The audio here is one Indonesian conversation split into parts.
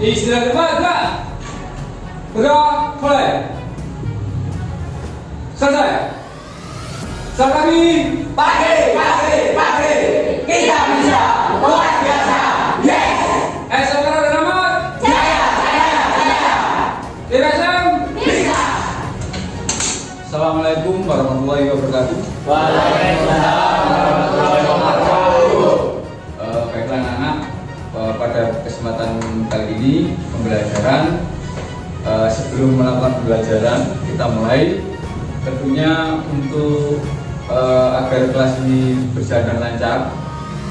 Istirahat cepat, gerak. Gerak, mulai. Selesai. Satu lagi. Pagi, kita bisa luar biasa. Yes. Saudara dan amat. Jaya. Tidak Bisa. Assalamualaikum warahmatullahi wabarakatuh. Waalaikumsalam warahmatullahi wabarakatuh. Baiklah anak-anak, pada kesempatan kali ini pembelajaran, sebelum melakukan pembelajaran kita mulai. Tentunya untuk agar kelas ini berjalan lancar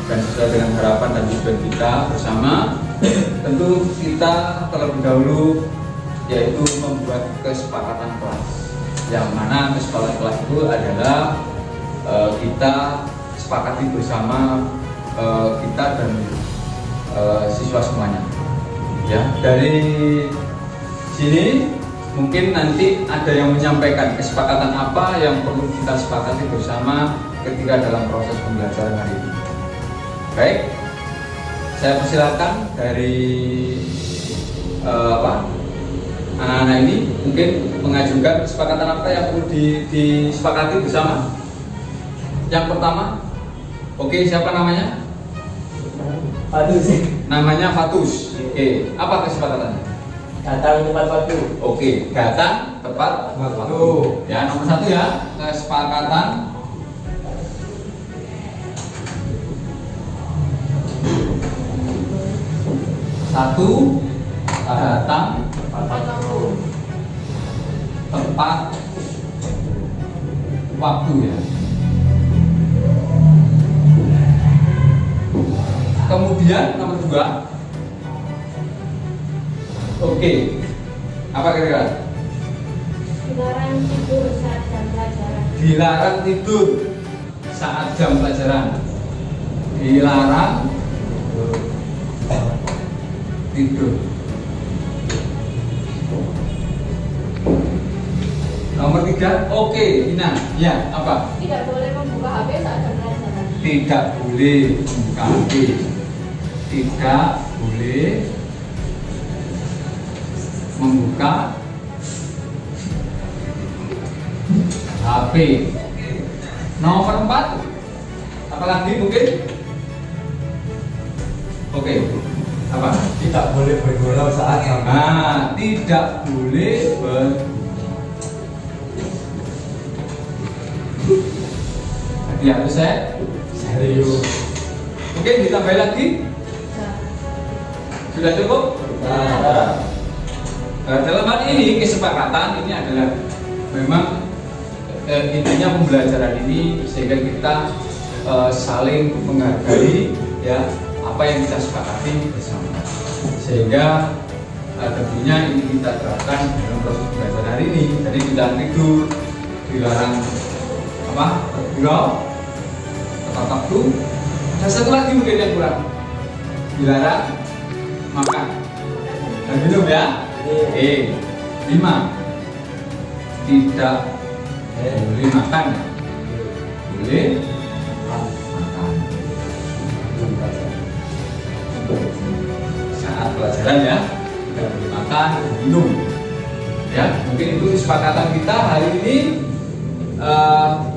dan sesuai dengan harapan dan tujuan kita bersama, tentu kita terlebih dahulu yaitu membuat kesepakatan kelas, yang mana kesepakatan kelas itu adalah kita sepakati bersama, kita dan siswa semuanya. Ya, dari sini mungkin nanti ada yang menyampaikan kesepakatan apa yang perlu kita sepakati bersama ketika dalam proses pembelajaran hari ini. Baik, saya persilakan dari anak-anak ini mungkin mengajukan kesepakatan apa yang perlu disepakati bersama. Yang pertama, oke, siapa namanya? Fatus. Namanya Fatus. Oke, apa kesepakatannya? Datang tepat waktu. Oke, datang tepat waktu. Ya, nomor satu ya, kesepakatan satu, datang tepat waktu ya. Kemudian nomor dua, oke, apa kira-kira? Dilarang tidur saat jam pelajaran. Dilarang tidur saat jam pelajaran. Dilarang tidur. Nomor tiga, oke, Ina, ya apa? Tidak boleh membuka HP saat jam pelajaran. Tidak boleh membuka HP. Tidak boleh membuka HP. Nomor 4, apalagi mungkin? Oke, apa? Tidak boleh bergurau saat jam. Tidak boleh ya, harus saya Serius. mungkin ditambah lagi. Sudah cukup? Dalam hal ini kesepakatan ini adalah memang intinya pembelajaran ini sehingga kita saling menghargai ya apa yang kita sepakati bersama, sehingga tentunya ini kita terapkan dalam proses pembelajaran hari ini. Jadi tidak tidur, dilarang bergurau tepat waktu. Dan satu lagi mungkin yang kurang, dilarang makan dan minum ya. 5, tidak boleh makan, boleh makan saat pelajaran ya, tidak boleh makan, minum ya. Mungkin itu kesepakatan kita hari ini.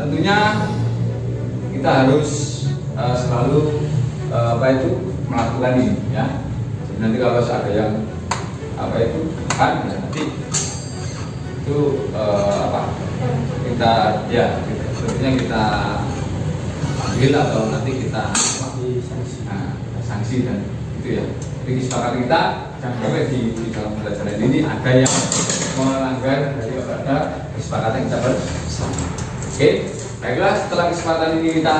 Tentunya kita harus selalu melakukan ini ya. Jadi nanti kalau ada yang kan ya, nanti itu kita ya sebenarnya kita ambil atau nanti kita sanksi dan itu ya. Jadi kesepakatan kita jangan sampai di dalam pelajaran ini ada yang melanggar daripada kesepakatan kita bersama. Oke, baiklah, setelah kesepakatan ini kita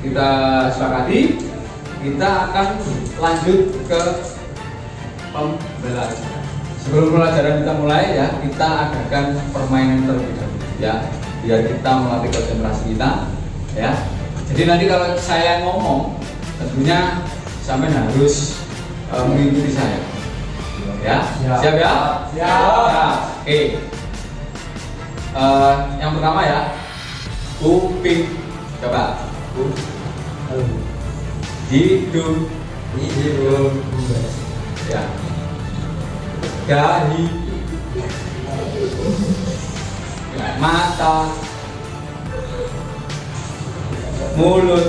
kita sepakati, kita akan lanjut ke pembelajaran. Sebelum pelajaran kita mulai ya, kita adakan permainan terlebih dahulu ya, biar kita melatih konsentrasi kita ya. Jadi nanti kalau saya ngomong, tentunya sampai harus mengikuti saya ya. Siap ya? Siap. Oke. Yang pertama ya, kuping. Coba. Hidung. Ya. Dahi. Mata. Mulut.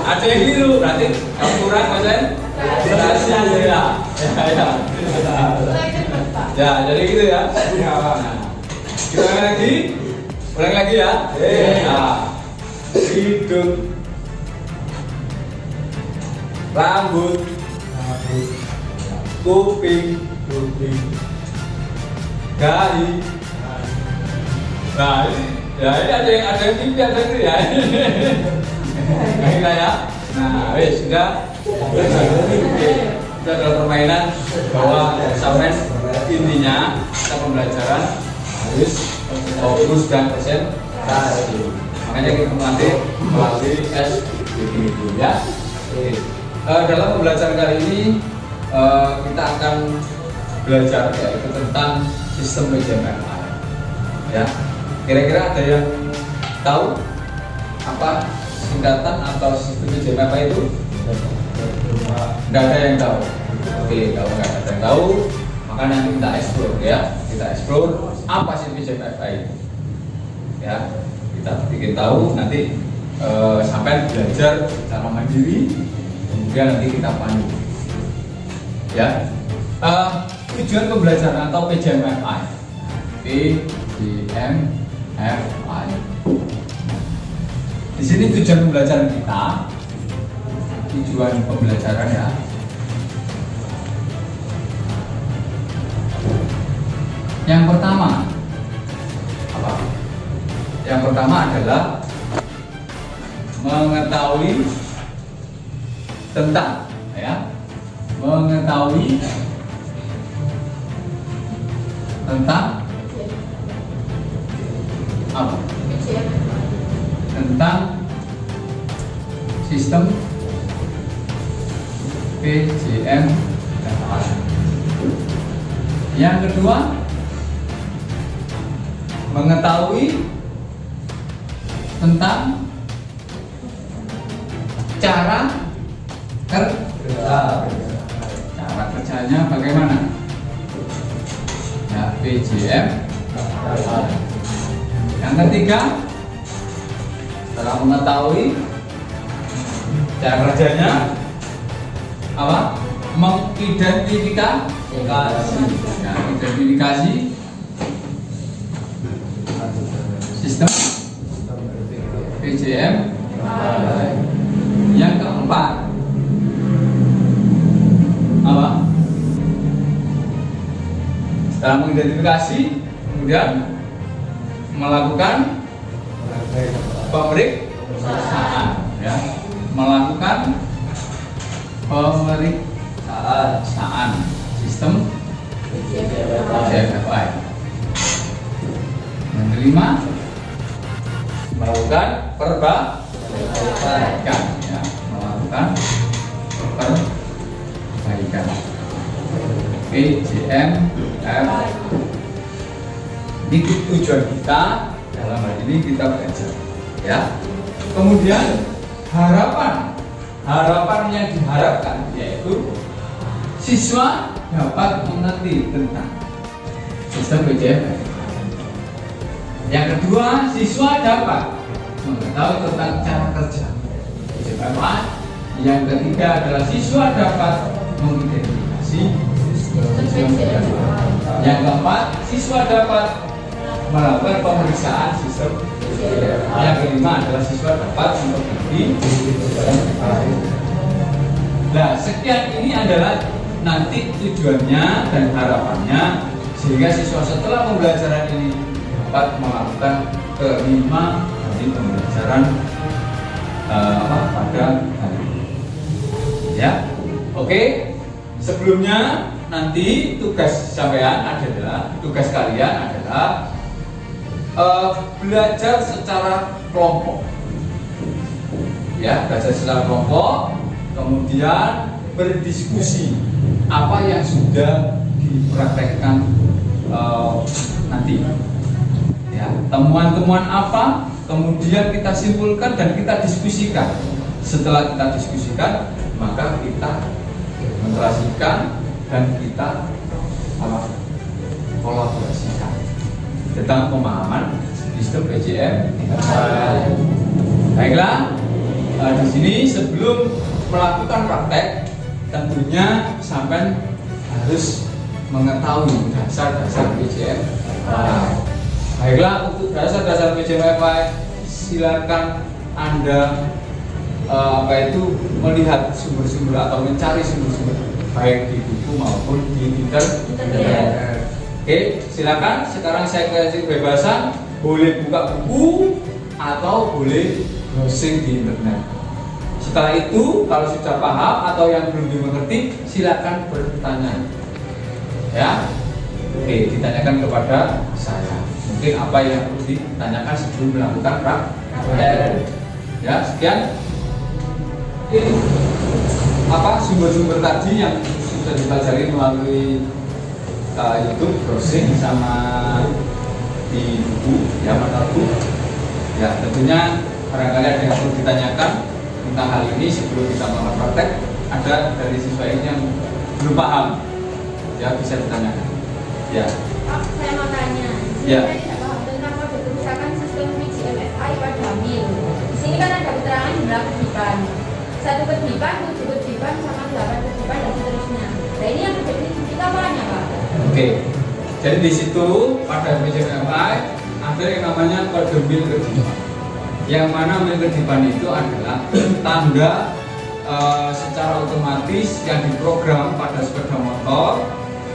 Ada yang biru, berarti kamu kurang Mas. Berhasil ya. Ya, jadi gitu ya. Nah, kita ulang lagi ya. Nah, hidung, rambut, kuping, dahi. Nah, ya ini ada yang TV, ada yang ya. Nah, ya. Nah, wes sudah. Itu adalah permainan bahwa sampai intinya kita pembelajaran harus fokus dan konsentrasi. Makanya kita nanti melalui begini dulu ya. Dalam pembelajaran kali ini kita akan belajar yaitu tentang sistem PJMFI. Ya, kira-kira ada yang tahu apa singkatan atau sistem PJMFI itu? Tidak ada yang tahu. Oke, kalau nggak ada yang tahu, maka nanti kita explore ya. Kita explore apa sih PJMFI itu. Ya, kita bikin tahu nanti sampai belajar secara mandiri, kemudian nanti kita pandu. Ya, tujuan pembelajaran atau PJMFI. PJMFI. Di sini tujuan pembelajaran kita. Tujuan pembelajaran ya. Yang pertama apa? Yang pertama adalah mengetahui tentang ya, mengetahui tentang apa? Tentang sistem PJMFI. Yang kedua, mengetahui tentang cara kerjanya bagaimana? Ya, PJMFI. Yang ketiga, setelah mengetahui cara kerjanya, apa? Mengidentifikasi, nah, identifikasi sistem PJM. Yang keempat, apa? Setelah mengidentifikasi, kemudian melakukan pemeriksaan, ya, melakukan pemeriksaan sistem PJMFI. Yang kelima, melakukan perbaikan, ya, melakukan perbaikan PJMFI. Ini tujuan kita dalam hal ini kita belajar, ya. Kemudian harapan yang diharapkan yaitu siswa dapat mengerti tentang sistem PJMFI. Yang kedua, siswa dapat mengetahui tentang cara kerja PJMFI. Yang ketiga adalah siswa dapat mengidentifikasi sistem PJMFI. Yang keempat, siswa dapat melakukan pemeriksaan sistem. Yang kelima adalah siswa dapat memperbaiki. Nah, sekian ini adalah nanti tujuannya dan harapannya sehingga siswa setelah pembelajaran ini dapat melakukan kelima dari pembelajaran pada hari ini. Ya, oke. Sebelumnya nanti tugas kalian adalah belajar secara kelompok. Ya, belajar secara kelompok, kemudian berdiskusi apa yang sudah dipraktekkan nanti. Ya, temuan-temuan apa, kemudian kita simpulkan dan kita diskusikan Setelah kita diskusikan, maka kita demonstrasikan dan kita kolaborasikan tentang pemahaman sistem PJM. Baiklah, di sini sebelum melakukan praktek, tentunya sampai harus mengetahui dasar-dasar PJM. Baiklah, untuk dasar-dasar PJM silakan Anda melihat sumber-sumber atau mencari sumber-sumber baik di buku maupun di internet. Oke, silakan. Sekarang saya kasih kebebasan, boleh buka buku atau boleh browsing di internet. Setelah itu, kalau sudah paham atau yang belum dimengerti, silakan bertanya. Ya, oke, ditanyakan kepada saya. Mungkin apa yang harus ditanyakan sebelum melakukan praktek. Ya, sekian. Oke, sumber-sumber tadi yang sudah dipelajari melalui YouTube, browsing sama di buku, ya mata buku. Ya, tentunya barangkali ada yang perlu ditanyakan tentang hal ini sebelum kita melakukan praktek. Ada dari siswa ini yang belum paham, ya bisa ditanyakan. Ya. Pak, saya mau tanya. Ya. Saya tidak paham tentang kode kerusakan sistem PJMFI pada MIL. Di sini kan ada keterangan jumlah kedipan. 1 kedipan, 7 kedipan, sama 8 kedipan dan seterusnya. Nah ini yang terjadi kita apanya, Pak? Oke. Jadi di situ pada PJMFI ada yang namanya kode mil kedipan. Yang mana mil kedipan itu adalah tanda secara otomatis yang diprogram pada sepeda motor,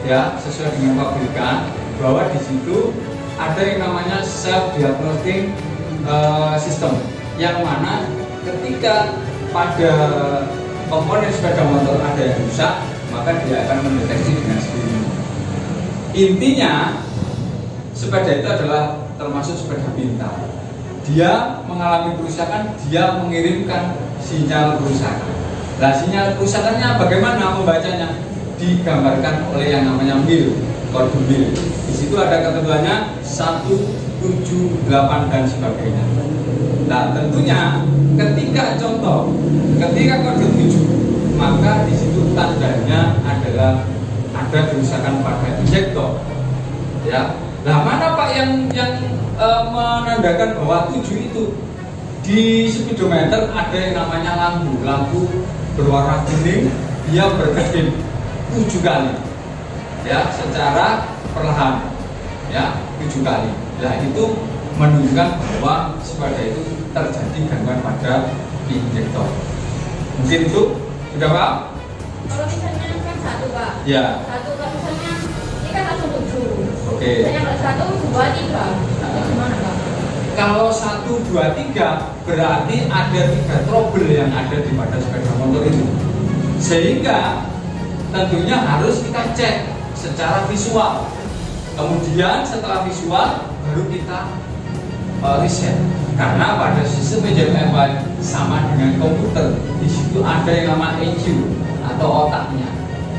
ya sesuai dengan pabrikan, bahwa di situ ada yang namanya self diagnostic system, yang mana ketika pada komponen sepeda motor ada yang rusak, maka dia akan mendeteksi dengan sendirinya. Intinya sepeda itu adalah termasuk sepeda pintar. Dia mengalami kerusakan, dia mengirimkan sinyal kerusakan. Nah, sinyal kerusakannya bagaimana membacanya? Digambarkan oleh yang namanya mil, kode mil. Di situ ada ketentuannya 1, 7, 8 dan sebagainya. Nah, tentunya ketika kode 7, maka di situ tandanya adalah ada kerusakan pada injektor. Ya. Nah, mana Pak yang menandakan bahwa 7 itu? Di speedometer ada yang namanya lampu berwarna kuning, dia berkedip 7 kali, ya secara perlahan, ya 7 kali. Nah itu menunjukkan bahwa sepeda itu terjadi gangguan pada injektor. Mungkin itu sudah Pak? Kalau misalnya kan 1, Pak. Ya. 1, kalau misalnya ini kan langsung 7. Oke. Misalnya kalau 1, 2, 3. Itu gimana, Pak? Kalau 1, 2, 3 berarti ada 3 trouble yang ada di pada sepeda motor itu, sehingga tentunya harus kita cek secara visual. Kemudian setelah visual baru kita riset, karena pada sistem PJMFI sama dengan komputer, di situ ada yang namanya EQ atau otaknya.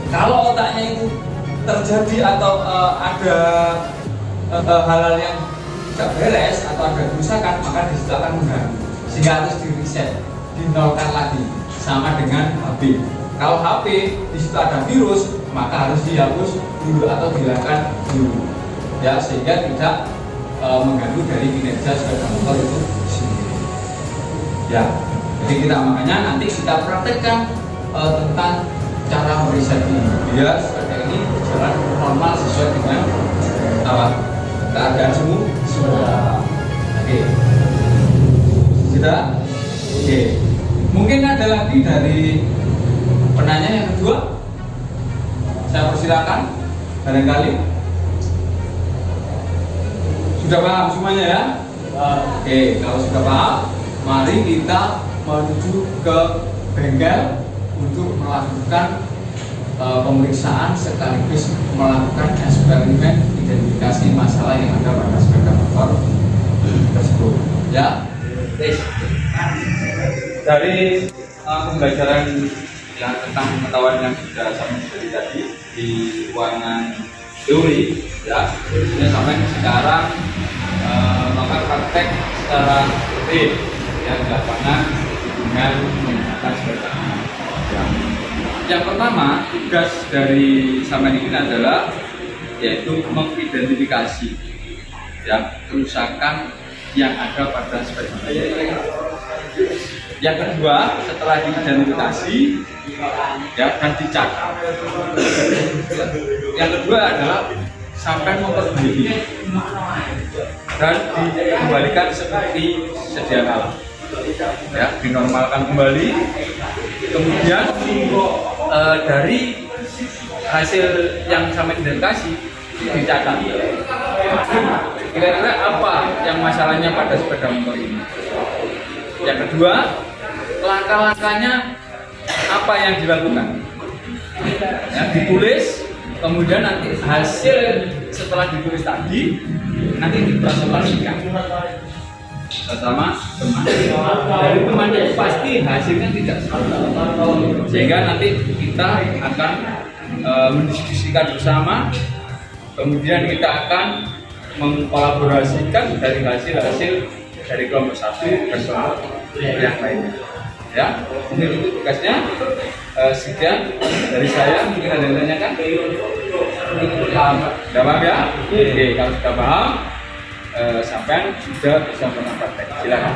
Kalau otaknya itu terjadi atau ada hal-hal yang tidak beres atau ada kerusakan, maka di situ akan mengganggu, sehingga harus di reset, dinolkan lagi, sama dengan HP. Kalau HP di situ ada virus, maka harus dihapus dulu atau dihilangkan dulu, ya sehingga tidak mengganggu dari kinerja sepeda motor itu sendiri. Ya, jadi kita makanya nanti kita praktekkan tentang cara mereset ini, biar sepeda ini berjalan normal sesuai dengan keadaan semua. Oke, sudah. Oke, mungkin ada lagi dari penanya yang kedua. Saya persilakan, barangkali sudah paham semuanya ya. Oke, kalau sudah paham, mari kita menuju ke bengkel untuk melakukan pemeriksaan sekaligus melakukan eksperimen identifikasi masalah yang ada pada sepeda motor tersebut. Ya, dari pembelajaran yang tentang pengetahuan yang sudah saya pelajari tadi di ruangan teori, ya, ini sampai sekarang maka praktek secara rutin, ya di lapangan dengan menggunakan sepeda. Ya. Yang pertama, tugas dari Samenikin adalah yaitu mengidentifikasi ya kerusakan yang ada pada sepeda. Yang kedua, setelah diidentifikasi ya dan dicatat. Yang kedua adalah sampai memperbaiki dan dikembalikan seperti sedia kala. Ya, dinormalkan kembali. Kemudian dari hasil yang sampai identifikasi dicatat. Kira-kira apa yang masalahnya pada sepeda motor ini? Yang kedua, langkah-langkahnya apa yang dilakukan? Ya, ditulis, kemudian nanti hasil setelah ditulis tadi nanti dipresentasikan bersama teman. Dari teman itu pasti hasilnya tidak sama, sehingga nanti kita akan mendiskusikan bersama, kemudian kita akan mengkolaborasikan dari hasil-hasil dari kelompok satu ke kelompok yang lainnya. Ya, mungkin itu tugasnya. Sekian dari saya. Mungkin ada yang tanyakan? Sudah paham ya? Oke, kalau sudah paham, sampai sudah bisa menempatkan. Silakan.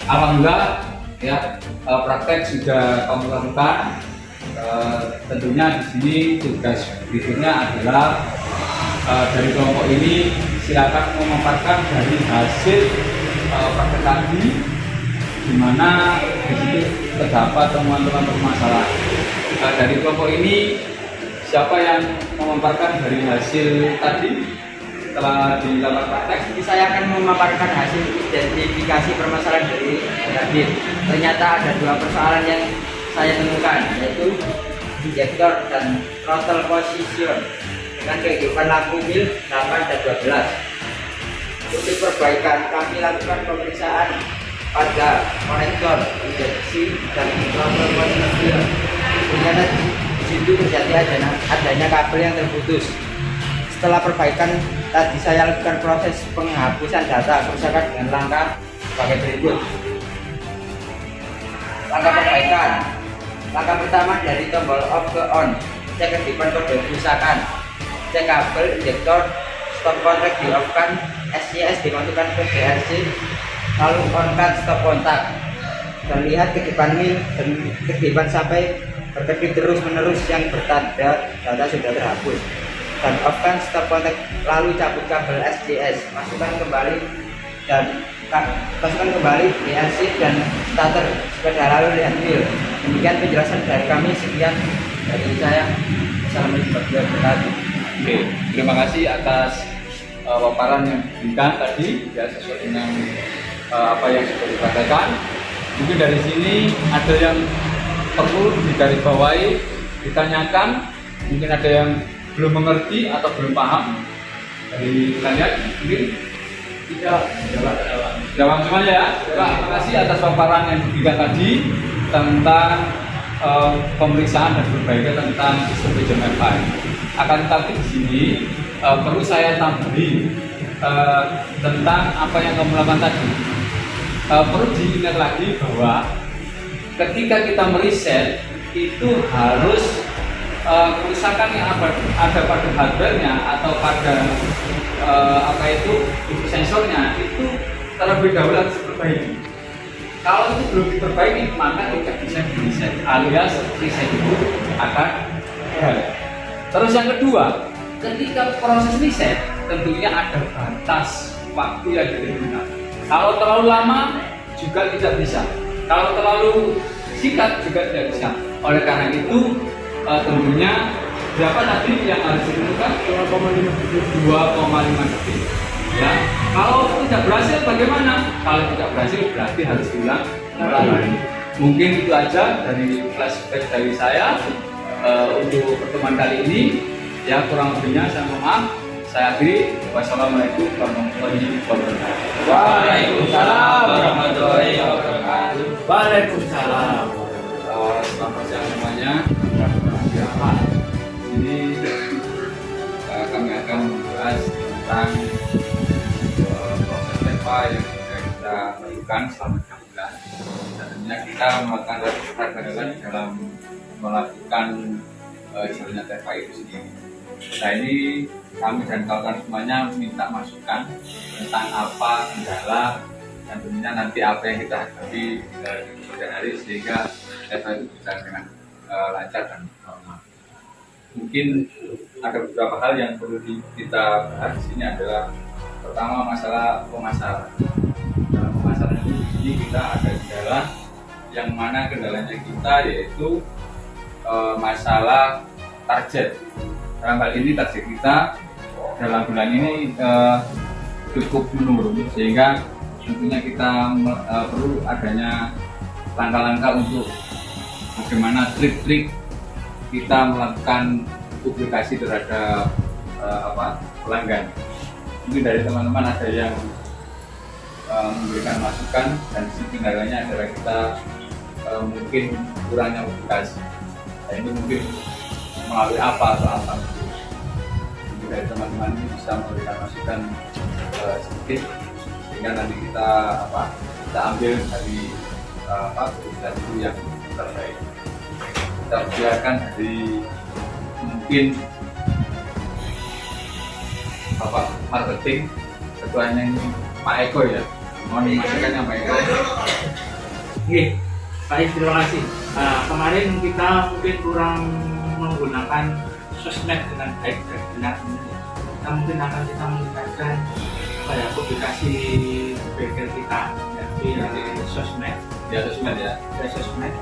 Alhamdulillah ya, praktek sudah kamu lakukan. Tentunya di sini tugas berikutnya adalah dari kelompok ini silakan memaparkan dari hasil praktek tadi, di mana di situ terdapat temuan-temuan permasalahan. Dari kelompok ini siapa yang memaparkan dari hasil tadi setelah dilakukan praktek? Saya akan memaparkan hasil identifikasi permasalahan dari Radit. Ternyata ada dua persoalan yang saya temukan, yaitu injektor dan throttle position. dengan kehidupan lampu mil 8 dan 12. Untuk perbaikan kami lakukan pemeriksaan pada konektor, injeksi, dan kontrol mobil. Ternyata di situ terjadi adanya kabel yang terputus. Setelah perbaikan tadi saya lakukan proses penghapusan data kerusakan dengan langkah sebagai berikut. Langkah perbaikan. Langkah pertama dari tombol off ke on, cek kedipan kode kerusakan, cek kabel injektor, stop kontak di off kan, SCS dimasukkan ke BRC, lalu on kan stop kontak, dan lihat kedipan mil dan kedipan sampai berkedip terus menerus yang bertanda data sudah terhapus, dan off kan stop kontak, lalu cabut kabel SCS, masukkan kembali BRC dan starter sepeda lalu lihat mil. Demikian penjelasan dari kami, sekian dari saya. Assalamualaikum warahmatullahi wabarakatuh. Oke, terima kasih atas paparan yang diberikan tadi ya, sesuai dengan apa yang sudah disampaikan. Mungkin dari sini ada yang perlu digarisbawahi, ditanyakan, mungkin ada yang belum mengerti atau belum paham dari kalian, mungkin tidak jawab semuanya ya. Terima kasih atas paparan yang diberikan tadi tentang pemeriksaan dan perbaikan tentang sistem PJMFI. Akan tetapi di sini perlu saya tambahi tentang apa yang kamu lakukan tadi. Perlu diingat lagi bahwa ketika kita meriset itu harus kerusakan yang ada pada hardware-nya atau pada sensornya itu terlebih dahulu harus diperbaiki. Kalau itu belum diperbaiki maka tidak bisa di-reset, alias reset itu akan gagal. Terus yang kedua, ketika proses reset tentunya ada batas waktu yang ditentukan. Kalau terlalu lama juga tidak bisa, kalau terlalu singkat juga tidak bisa. Oleh karena itu tentunya berapa tadi yang harus ditentukan? 2,5 detik. Ya, kalau tidak berhasil bagaimana? Kalau tidak berhasil berarti harus diulang lagi. Mungkin itu aja dari flashback dari saya untuk pertemuan kali ini. Ya, kurang lebihnya saya mohon maaf. Saya akhiri. Wassalamualaikum warahmatullahi wabarakatuh. Waalaikumsalam warahmatullahi wabarakatuh. Waalaikumsalam. Selamat siang semuanya. Ini kami akan membahas tentang proses PEPA yang sudah kita lakukan selama 3 bulan. Tentunya kita melakukan kegagalan dalam melakukan jalannya PEPA itu sendiri. Nah ini kami dan kawan-kawan semuanya minta masukan tentang apa kendala dan tentunya nanti apa yang kita hadapi di kemudian hari sehingga PEPA itu bisa dengan lancar dan normal. Mungkin ada beberapa hal yang perlu kita bahas di sini adalah pertama masalah pemasaran. Dalam pemasaran ini kita ada kendala yang mana kendalanya kita yaitu masalah target. Dalam hal ini target kita dalam bulan ini cukup menurun sehingga tentunya kita perlu adanya langkah-langkah untuk bagaimana trik-trik kita melakukan publikasi terhadap pelanggan. Mungkin dari teman-teman ada yang memberikan masukan dan kendalanya adalah kita mungkin kurangnya publikasi. Nah, ini mungkin melalui apa atau apa. Mungkin dari teman-teman ini bisa memberikan masukan sedikit sehingga nanti kita ambil dari keputusan itu yang terbaik. Kita biarkan dari mungkin marketing ketuanya ini Pak Eko ya. Mohon masukannya Pak Eko. Oke, baik, terima kasih. Kemarin kita mungkin kurang menggunakan sosmed dengan baik dan benar. Kita mungkin akan meningkatkan publikasi bengkel kita di sosmed. Di sosmed ya. Di sosmed.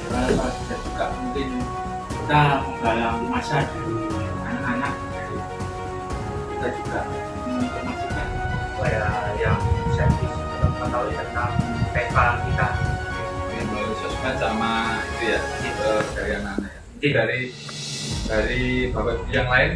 Ya, juga mungkin kita menggalang masa dari anak-anak. Kita juga menginformasikan kepada yang servis mengetahui tentang PEPA kita. Melalui sosmed sama itu ya, dari anak-anak ya. Mungkin dari dari Bapak Ibu yang lain.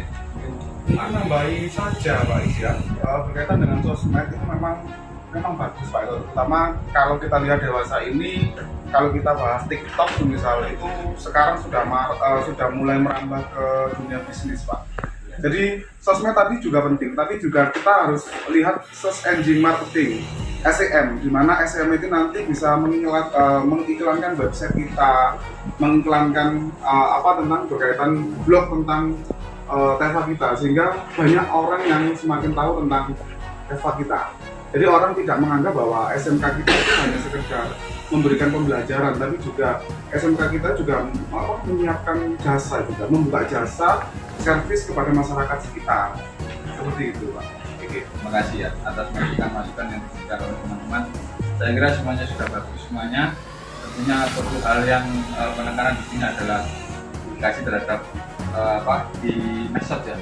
Nambahi saja Pak Isya, berkaitan dengan sosmed itu memang bagus Pak, terutama kalau kita lihat dewasa ini, kalau kita bahas TikTok misalnya itu sekarang sudah mulai merambah ke dunia bisnis Pak. Jadi sosmed tadi juga penting, tapi juga kita harus lihat search engine marketing (SEM), di mana SEM itu nanti bisa mengiklankan website kita, mengiklankan tentang berkaitan blog tentang Teva kita, sehingga banyak orang yang semakin tahu tentang Teva kita. Jadi orang tidak menganggap bahwa SMK kita itu hanya sekedar memberikan pembelajaran, tapi juga SMK kita juga menyiapkan jasa, juga membuka jasa servis kepada masyarakat sekitar. Seperti itu Pak. Oke, terima kasih ya atas masukan-masukan yang diberikan oleh teman-teman. Saya kira semuanya sudah bagus semuanya. Tentunya satu hal yang penekanan di sini adalah edukasi terhadap di medsos ya.